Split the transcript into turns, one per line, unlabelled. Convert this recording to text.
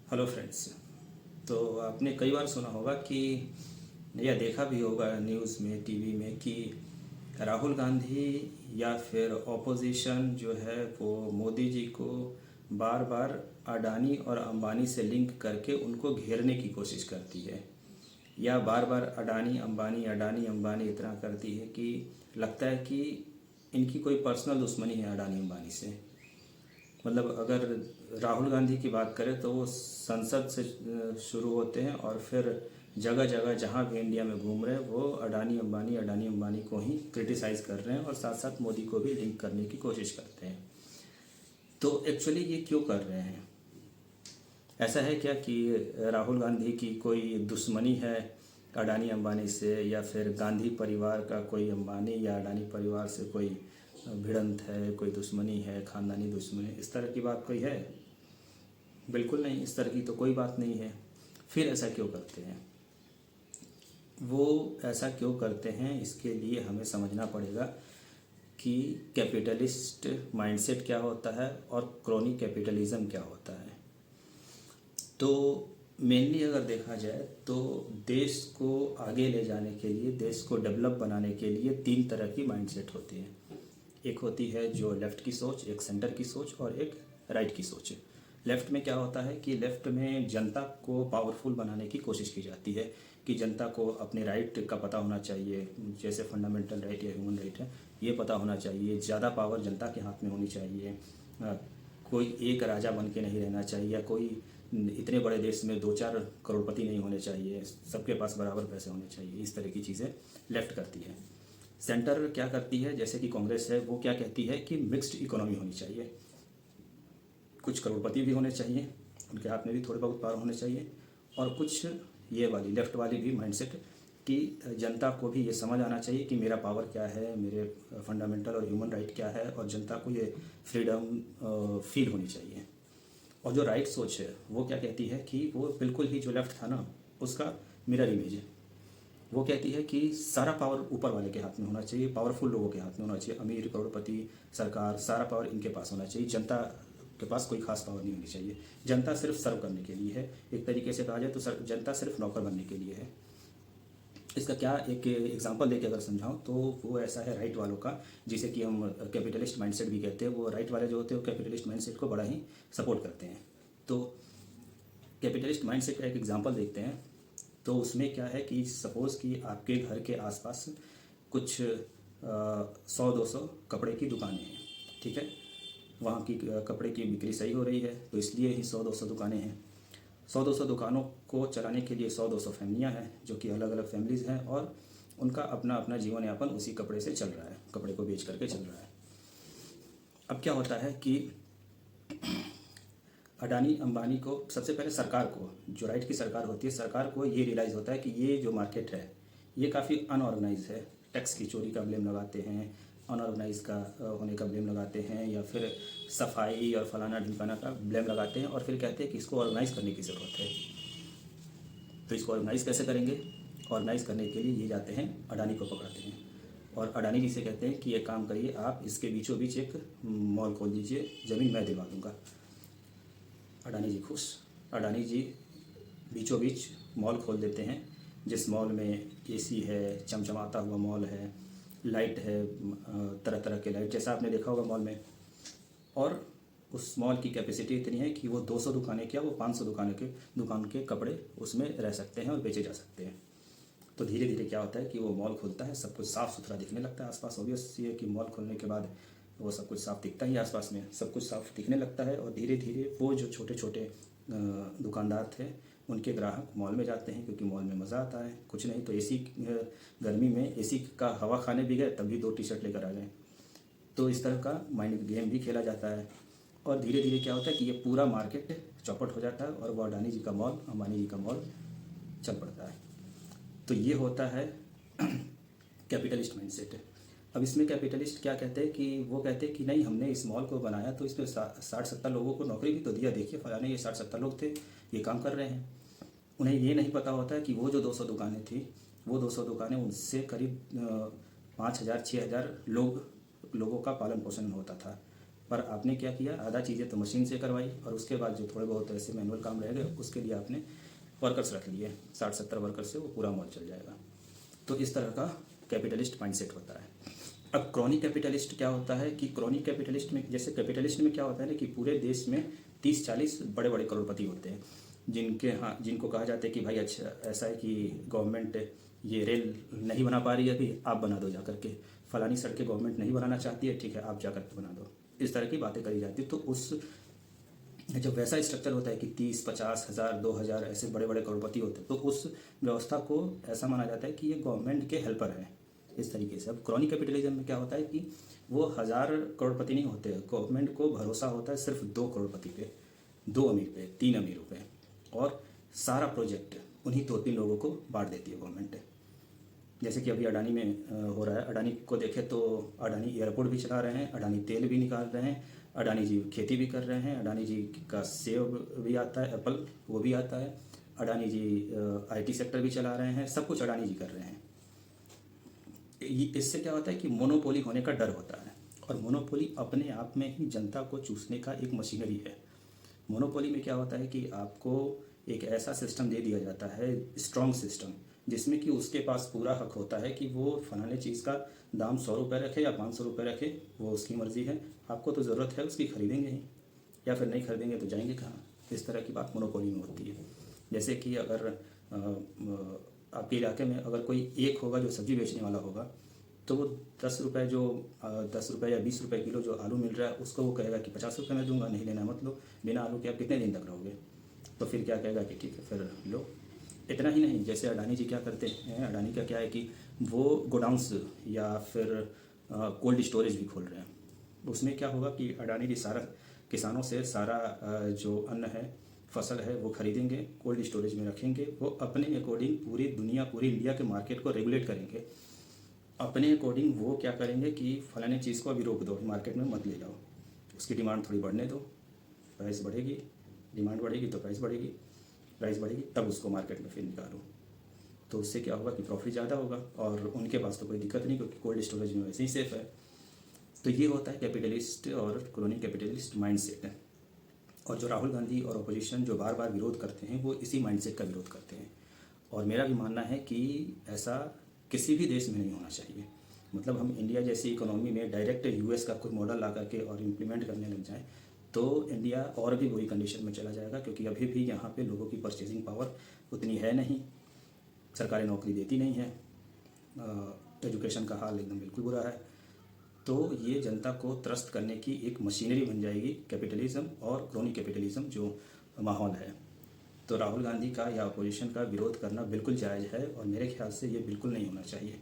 Hello friends. तो आपने कई बार सुना होगा कि या देखा भी होगा न्यूज़ में, टीवी में, कि राहुल गांधी या फिर ऑपोजिशन जो है वो मोदी जी को बार बार अडानी और अंबानी से लिंक करके उनको घेरने की कोशिश करती है, या बार बार अडानी अंबानी इतना करती है कि लगता है कि इनकी कोई पर्सनल दुश्मनी है अडानी अंबानी से। मतलब अगर राहुल गांधी की बात करें तो वो संसद से शुरू होते हैं और फिर जगह जगह जहाँ भी इंडिया में घूम रहे हैं वो अडानी अंबानी को ही क्रिटिसाइज़ कर रहे हैं और साथ साथ मोदी को भी लिंक करने की कोशिश करते हैं। तो एक्चुअली ये क्यों कर रहे हैं? ऐसा है क्या कि राहुल गांधी की कोई दुश्मनी है अडानी अंबानी से, या फिर गांधी परिवार का कोई अंबानी या अडानी परिवार से कोई भिड़ंत है, कोई दुश्मनी है, ख़ानदानी दुश्मनी, इस तरह की बात कोई है? बिल्कुल नहीं, इस तरह की तो कोई बात नहीं है। फिर ऐसा क्यों करते हैं? वो ऐसा क्यों करते हैं, इसके लिए हमें समझना पड़ेगा कि कैपिटलिस्ट माइंडसेट क्या होता है और क्रोनी कैपिटलिज्म क्या होता है। तो मेनली अगर देखा जाए तो देश को आगे ले जाने के लिए, देश को डेवलप बनाने के लिए तीन तरह की माइंडसेट होती है। एक होती है जो लेफ़्ट की सोच, एक सेंटर की सोच और एक राइट की सोच। लेफ़्ट में क्या होता है कि लेफ़्ट में जनता को पावरफुल बनाने की कोशिश की जाती है कि जनता को अपने राइट का पता होना चाहिए, जैसे फंडामेंटल राइट या ह्यूमन राइट है, ये पता होना चाहिए। ज़्यादा पावर जनता के हाथ में होनी चाहिए। कोई एक राजा बन के नहीं रहना चाहिए, या कोई इतने बड़े देश में दो चार करोड़पति नहीं होने चाहिए, सबके पास बराबर पैसे होने चाहिए। इस तरह की चीज़ें लेफ़्ट करती है। सेंटर क्या करती है, जैसे कि कांग्रेस है, वो क्या कहती है कि मिक्स्ड इकोनॉमी होनी चाहिए। कुछ करोड़पति भी होने चाहिए, उनके हाथ में भी थोड़े बहुत पावर होने चाहिए, और कुछ ये वाली लेफ़्ट वाली भी माइंडसेट कि जनता को भी ये समझ आना चाहिए कि मेरा पावर क्या है, मेरे फंडामेंटल और ह्यूमन राइट क्या है, और जनता को ये फ्रीडम फील होनी चाहिए। और जो राइट सोच है वो क्या कहती है कि वो बिल्कुल ही जो लेफ़्ट था ना, उसका मिरर इमेज है। वो कहती है कि सारा पावर ऊपर वाले के हाथ में होना चाहिए, पावरफुल लोगों के हाथ में होना चाहिए, अमीर, करोड़पति, सरकार, सारा पावर इनके पास होना चाहिए। जनता के पास कोई खास पावर नहीं होनी चाहिए। जनता सिर्फ सर्व करने के लिए है। एक तरीके से कहा जाए तो जनता सिर्फ नौकर बनने के लिए है। इसका क्या एक एग्जांपल देके अगर समझाऊं तो वो ऐसा है राइट वालों का, जिसे कि हम कैपिटलिस्ट माइंडसेट भी कहते हैं। वो राइट वाले जो होते हैं वो कैपिटलिस्ट माइंडसेट को बड़ा ही सपोर्ट करते हैं। तो कैपिटलिस्ट माइंडसेट का एक एग्जांपल देखते हैं। तो उसमें क्या है कि सपोज़ कि आपके घर के आसपास कुछ 100-200 कपड़े की दुकानें हैं, ठीक है। वहाँ की कपड़े की बिक्री सही हो रही है, तो इसलिए ही 100-200 दुकानें हैं। 100-200 दुकानों को चलाने के लिए 100-200 फैमिलियाँ हैं, जो कि अलग अलग फैमिलीज़ हैं, और उनका अपना अपना जीवन यापन उसी कपड़े से चल रहा है, कपड़े को बेच करके चल रहा है। अब क्या होता है कि अडानी अंबानी को, सबसे पहले सरकार को, जो राइट की सरकार होती है, सरकार को ये रियलाइज़ होता है कि ये जो मार्केट है ये काफ़ी अनऑर्गेनाइज है। टैक्स की चोरी का ब्लेम लगाते हैं, अनऑर्गेनाइज का होने का ब्लेम लगाते हैं, या फिर सफाई और फलाना ढिमकाना का ब्लेम लगाते हैं, और फिर कहते हैं कि इसको ऑर्गेनाइज करने की ज़रूरत है। तो इसको ऑर्गेनाइज कैसे करेंगे? ऑर्गेनाइज करने के लिए ये जाते हैं अडानी को पकड़ते हैं, और अडानी जी से कहते हैं कि ये काम करिए, आप इसके बीचों बीच एक मॉल खोल दीजिए, ज़मीन मैं दिलवा दूँगा। अडानी जी खुश। अडानी जी बीचों बीच मॉल खोल देते हैं, जिस मॉल में एसी है, चमचमाता हुआ मॉल है, लाइट है, तरह तरह के लाइट जैसा आपने देखा होगा मॉल में। और उस मॉल की कैपेसिटी इतनी है कि वो 200 दुकानें क्या, वो 500 दुकान के कपड़े उसमें रह सकते हैं और बेचे जा सकते हैं। तो धीरे धीरे क्या होता है कि वो मॉल खुलता है, सब कुछ साफ़ सुथरा दिखने लगता है आसपास। ऑब्वियस ये कि मॉल खुलने के बाद वो सब कुछ साफ़ दिखता ही, आसपास में सब कुछ साफ़ दिखने लगता है, और धीरे धीरे वो जो छोटे छोटे दुकानदार थे उनके ग्राहक मॉल में जाते हैं, क्योंकि मॉल में मज़ा आता है। कुछ नहीं तो एसी, गर्मी में एसी का हवा खाने भी गए तब भी 2 टी-शर्ट लेकर आ गए। तो इस तरह का माइंड गेम भी खेला जाता है, और धीरे धीरे क्या होता है कि ये पूरा मार्केट चौपट हो जाता है, और वो अडानी जी का मॉल, अंबानी जी का मॉल चल पड़ता है। तो ये होता है कैपिटलिस्ट माइंडसेट। अब इसमें कैपिटलिस्ट क्या कहते हैं कि वो कहते हैं कि नहीं, हमने इस मॉल को बनाया तो इसमें 60-70 लोगों को नौकरी भी तो दिया। देखिए फलाने ये 60-70 लोग थे, ये काम कर रहे हैं। उन्हें ये नहीं पता होता है कि वो जो 200 दुकानें थी, वो 200 दुकानें, उनसे करीब 5,000-6,000 लोगों का पालन पोषण होता था। पर आपने क्या किया, आधा चीज़ें तो मशीन से करवाई और उसके बाद जो थोड़े बहुत ऐसे मैनुअल काम रह गए उसके लिए आपने वर्कर्स रख लिए, 60-70 वर्कर्स से वो पूरा मॉल चल जाएगा। तो इस तरह का कैपिटलिस्ट माइंडसेट होता है। अब क्रॉनिक कैपिटलिस्ट क्या होता है कि क्रॉनिक कैपिटलिस्ट में, जैसे कैपिटलिस्ट में क्या होता है ना कि पूरे देश में 30-40 बड़े बड़े करोड़पति होते हैं जिनको कहा जाता है कि भाई अच्छा ऐसा है कि गवर्नमेंट ये रेल नहीं बना पा रही है अभी, आप बना दो जा करके, फलानी सड़कें गवर्नमेंट नहीं बनाना चाहती है, ठीक है आप जा करके बना दो, इस तरह की बातें करी जाती है। तो उस जब वैसा स्ट्रक्चर होता है कि 30-50,000 2,000 ऐसे बड़े बड़े करोड़पति होते हैं तो उस व्यवस्था को ऐसा माना जाता है कि ये गवर्नमेंट के हेल्पर हैं इस तरीके से। अब क्रॉनिक कैपिटलिज्म में क्या होता है कि वो 1000 करोड़पति नहीं होते, गवर्नमेंट को भरोसा होता है सिर्फ 2 करोड़पति पे, 2 अमीर पे, 3 अमीरों पे, और सारा प्रोजेक्ट उन्हीं 2-3 लोगों को बांट देती है गवर्नमेंट। जैसे कि अभी अडानी में हो रहा है, अडानी को देखें तो अडानी एयरपोर्ट भी चला रहे हैं, अडानी तेल भी निकाल रहे हैं, अडानी जी खेती भी कर रहे हैं, अडानी जी का सेब भी आता है, एप्पल वो भी आता है, अडानी जी IT सेक्टर भी चला रहे हैं, सब कुछ अडानी जी कर रहे हैं। इससे क्या होता है कि मोनोपोली होने का डर होता है, और मोनोपोली अपने आप में ही जनता को चूसने का एक मशीनरी है। मोनोपोली में क्या होता है कि आपको एक ऐसा सिस्टम दे दिया जाता है, स्ट्रॉन्ग सिस्टम, जिसमें कि उसके पास पूरा हक होता है कि वो फलाने चीज़ का दाम 100 रुपये रखे या 500 रुपये रखे, वो उसकी मर्ज़ी है, आपको तो ज़रूरत है उसकी, खरीदेंगे ही, या फिर नहीं खरीदेंगे तो जाएंगे कहाँ। इस तरह की बात मोनोपोली में होती है। जैसे कि अगर आपके इलाके में अगर कोई एक होगा जो सब्ज़ी बेचने वाला होगा, तो वो 10 रुपये या 20 रुपये किलो जो आलू मिल रहा है उसको वो कहेगा कि 50 रुपये में दूंगा, नहीं लेना मत लो, बिना आलू के आप कितने दिन तक रहोगे। तो फिर क्या कहेगा कि ठीक है फिर लो। इतना ही नहीं, जैसे अडानी जी क्या करते हैं, अडानी का क्या है कि वो गोडाउंस या फिर कोल्ड स्टोरेज भी खोल रहे हैं। उसमें क्या होगा कि अडानी जी सारा किसानों से सारा जो अन्न है, फसल है, वो खरीदेंगे, कोल्ड स्टोरेज में रखेंगे, वो अपने अकॉर्डिंग पूरी दुनिया, पूरी इंडिया के मार्केट को रेगुलेट करेंगे। अपने अकॉर्डिंग वो क्या करेंगे कि फलाने चीज़ को अभी रोक दो, मार्केट में मत ले जाओ, उसकी डिमांड थोड़ी बढ़ने दो, प्राइस बढ़ेगी, डिमांड बढ़ेगी तो प्राइस बढ़ेगी, तब उसको मार्केट में फिर निकालो। तो उससे क्या होगा कि प्रॉफिट ज़्यादा होगा, और उनके पास तो कोई दिक्कत नहीं क्योंकि कोल्ड स्टोरेज में वैसे ही सेफ है। तो ये होता है कैपिटलिस्ट और क्रॉनिक कैपिटलिस्ट माइंडसेट है। और जो राहुल गांधी और अपोजिशन जो बार बार विरोध करते हैं वो इसी माइंडसेट का विरोध करते हैं। और मेरा भी मानना है कि ऐसा किसी भी देश में नहीं होना चाहिए। मतलब हम इंडिया जैसी इकोनॉमी में डायरेक्ट US का कोई मॉडल ला करके और इम्प्लीमेंट करने लग जाएं तो इंडिया और भी बुरी कंडीशन में चला जाएगा, क्योंकि अभी भी यहाँ पे लोगों की परचेजिंग पावर उतनी है नहीं, सरकारी नौकरी देती नहीं है, एजुकेशन का हाल एकदम बिल्कुल बुरा है। तो ये जनता को त्रस्त करने की एक मशीनरी बन जाएगी कैपिटलिज्म और क्रॉनिक कैपिटलिज्म जो माहौल है। तो राहुल गांधी का या अपोजिशन का विरोध करना बिल्कुल जायज़ है, और मेरे ख्याल से ये बिल्कुल नहीं होना चाहिए।